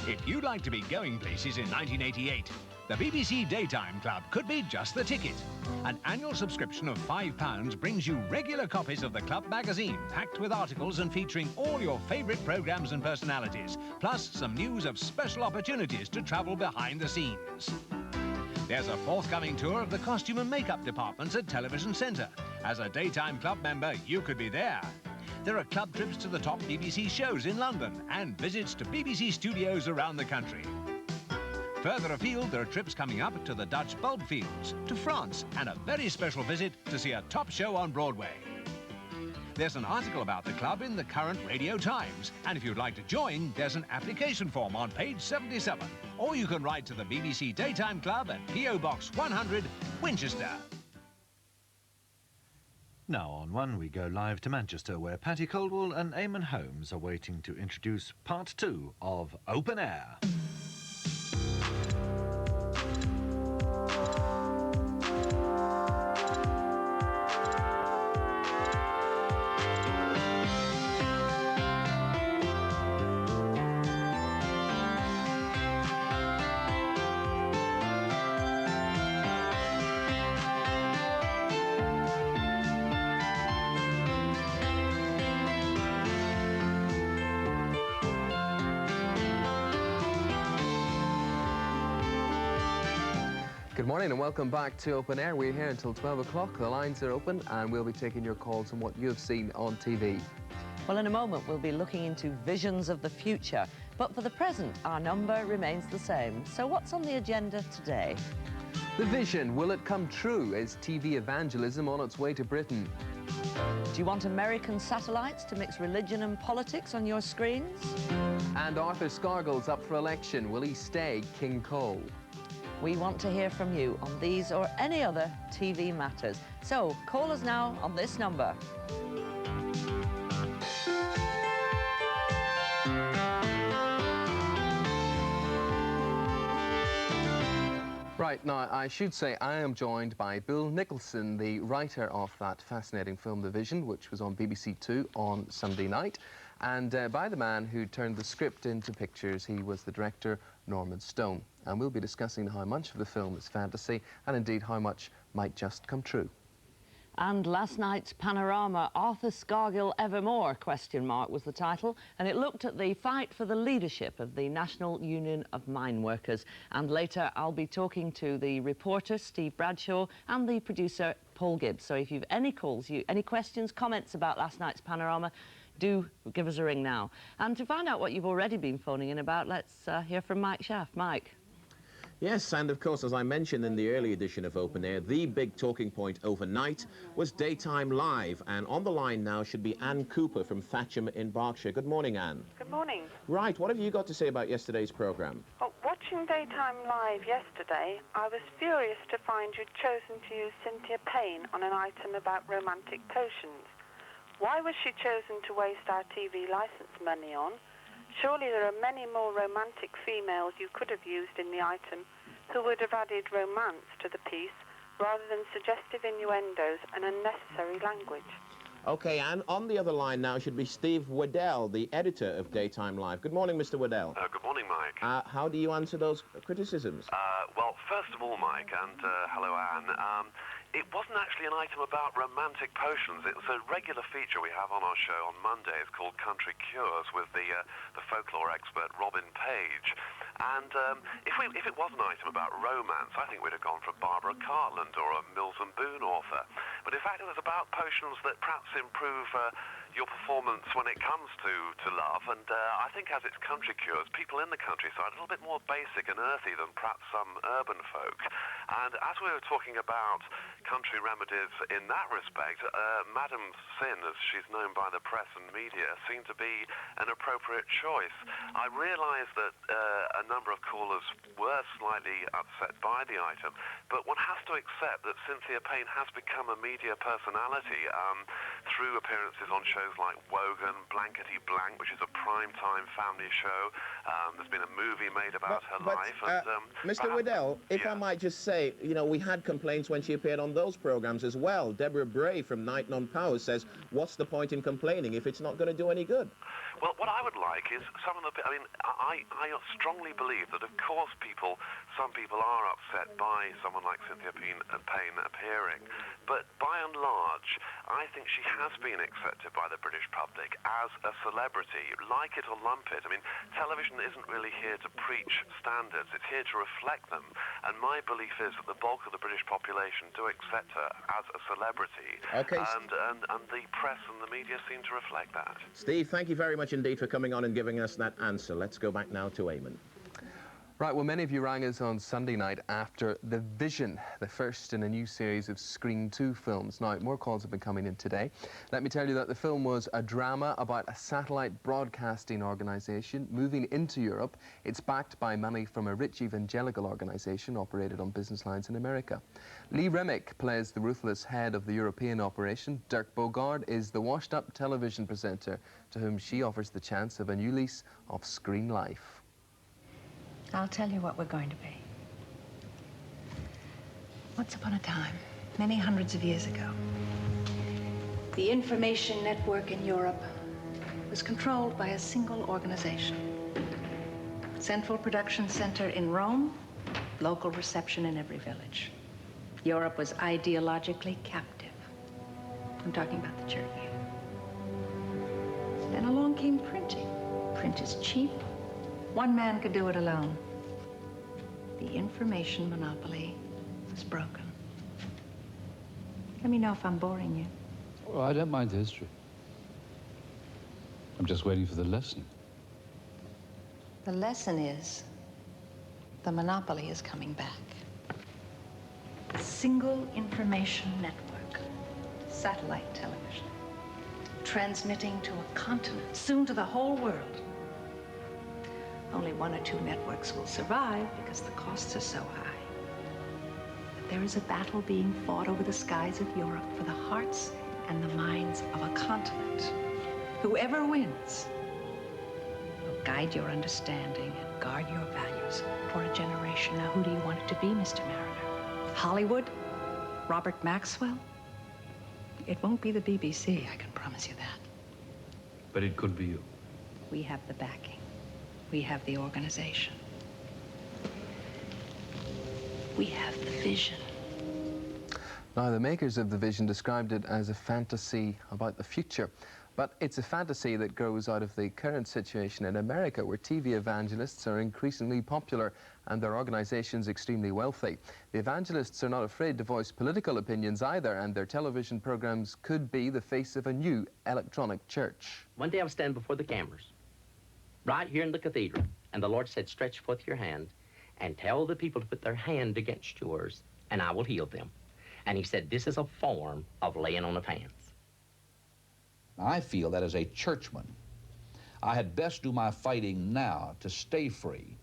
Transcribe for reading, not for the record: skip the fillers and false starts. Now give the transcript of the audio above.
If you'd like to be going places in 1988, the BBC Daytime Club could be just the ticket. An annual subscription of £5 brings you regular copies of the club magazine, packed with articles and featuring all your favourite programmes and personalities, plus some news of special opportunities to travel behind the scenes. There's a forthcoming tour of the costume and makeup departments at Television Centre. As a Daytime Club member, you could be there. There are club trips to the top BBC shows in London and visits to BBC studios around the country. Further afield, there are trips coming up to the Dutch bulb fields, to France, and a very special visit to see a top show on Broadway. There's an article about the club in the current Radio Times, and if you'd like to join, there's an application form on page 77, or you can write to the BBC Daytime Club at P.O. Box 100, Winchester. Now on One, we go live to Manchester, where Pattie, Coldwell and Eamonn Holmes are waiting to introduce part 2 of Open Air. Good morning and welcome back to Open Air. We're here until 12 o'clock. The lines are open and we'll be taking your calls on what you have seen on TV. Well, in a moment, we'll be looking into visions of the future. But for the present, our number remains the same. So what's on the agenda today? The vision, will it come true? Is TV evangelism on its way to Britain? Do you want American satellites to mix religion and politics on your screens? And Arthur Scargill's up for election. Will he stay King Cole? We want to hear from you on these or any other TV matters. So call us now on this number. Right, now I should say I am joined by Bill Nicholson, the writer of that fascinating film The Vision, which was on BBC2 on Sunday night, and by the man who turned the script into pictures. He was the director, Norman Stone. And we'll be discussing how much of the film is fantasy and indeed how much might just come true. And last night's panorama, Arthur Scargill Evermore, ? Was the title, and it looked at the fight for the leadership of the National Union of Mine Workers. And later I'll be talking to the reporter, Steve Bradshaw, and the producer, Paul Gibbs. So if you've any calls, any questions, comments about last night's panorama, do give us a ring now. And to find out what you've already been phoning in about, let's hear from Mike Schaff. Mike. Yes, and of course, as I mentioned in the early edition of Open Air, the big talking point overnight was Daytime Live. And on the line now should be Anne Cooper from Thatcham in Berkshire. Good morning, Anne. Good morning. Right, what have you got to say about yesterday's programme? Well, watching Daytime Live yesterday, I was furious to find you'd chosen to use Cynthia Payne on an item about romantic potions. Why was she chosen to waste our TV licence money on? Surely there are many more romantic females you could have used in the item who would have added romance to the piece rather than suggestive innuendos and unnecessary language. OK, and on the other line now should be Steve Waddell, the editor of Daytime Live. Good morning, Mr. Waddell. Good morning, Mike. How do you answer those criticisms? Well, first of all, Mike, and hello, Anne, it wasn't actually an item about romantic potions. It was a regular feature we have on our show on Mondays called Country Cures with the folklore expert Robin Page. And if it was an item about romance, I think we'd have gone for Barbara Cartland or a Mills and Boon author. But in fact, it was about potions that perhaps improve your performance when it comes to love. And I think as it's Country Cures, people in the countryside are a little bit more basic and earthy than perhaps some urban folk. And as we were talking about country remedies in that respect, Madam Sin, as she's known by the press and media, seemed to be an appropriate choice. I realise that a number of callers were slightly upset by the item, but one has to accept that Cynthia Payne has become a media personality through appearances on shows like Wogan, Blankety Blank, which is a prime-time family show. There's been a movie made about her life. And, Mr. Waddell, if I might just say, you know, we had complaints when she appeared on those programmes as well. Deborah Bray from Night on Power says, what's the point in complaining if it's not going to do any good? Well, what I would like is some of the... I mean, I strongly believe that, of course, some people are upset by someone like Cynthia Payne appearing, but by and large, I think she has been accepted by the British public as a celebrity. Like it or lump it. I mean, television isn't really here to preach standards. It's here to reflect them. And my belief is that the bulk of the British population do accept her as a celebrity. Okay. And the press and the media seem to reflect that. Steve, thank you very much indeed for coming on and giving us that answer. Let's go back now to Eamonn. Right, well, many of you rang us on Sunday night after The Vision, the first in a new series of Screen 2 films. Now, more calls have been coming in today. Let me tell you that the film was a drama about a satellite broadcasting organisation moving into Europe. It's backed by money from a rich evangelical organisation operated on business lines in America. Lee Remick plays the ruthless head of the European operation. Dirk Bogarde is the washed-up television presenter to whom she offers the chance of a new lease of screen life. I'll tell you what we're going to be. Once upon a time, many hundreds of years ago, the information network in Europe was controlled by a single organization. Central production center in Rome, local reception in every village. Europe was ideologically captive. I'm talking about the church. Then along came printing. Print is cheap. One man could do it alone. The information monopoly was broken. Let me know if I'm boring you. Well, I don't mind the history. I'm just waiting for the lesson. The lesson is the monopoly is coming back. A single information network, satellite television, transmitting to a continent, soon to the whole world. Only one or two networks will survive because the costs are so high. But there is a battle being fought over the skies of Europe for the hearts and the minds of a continent. Whoever wins will guide your understanding and guard your values for a generation. Now, who do you want it to be, Mr. Mariner? Hollywood? Robert Maxwell? It won't be the BBC, I can promise you that. But it could be you. We have the backing. We have the organization. We have the vision. Now, the makers of The Vision described it as a fantasy about the future. But it's a fantasy that grows out of the current situation in America, where TV evangelists are increasingly popular and their organizations extremely wealthy. The evangelists are not afraid to voice political opinions either, and their television programs could be the face of a new electronic church. One day I was standing before the cameras, right here in the cathedral, and the Lord said, stretch forth your hand and tell the people to put their hand against yours, and I will heal them. And he said, this is a form of laying on of hands. I feel that as a churchman, I had best do my fighting now to stay free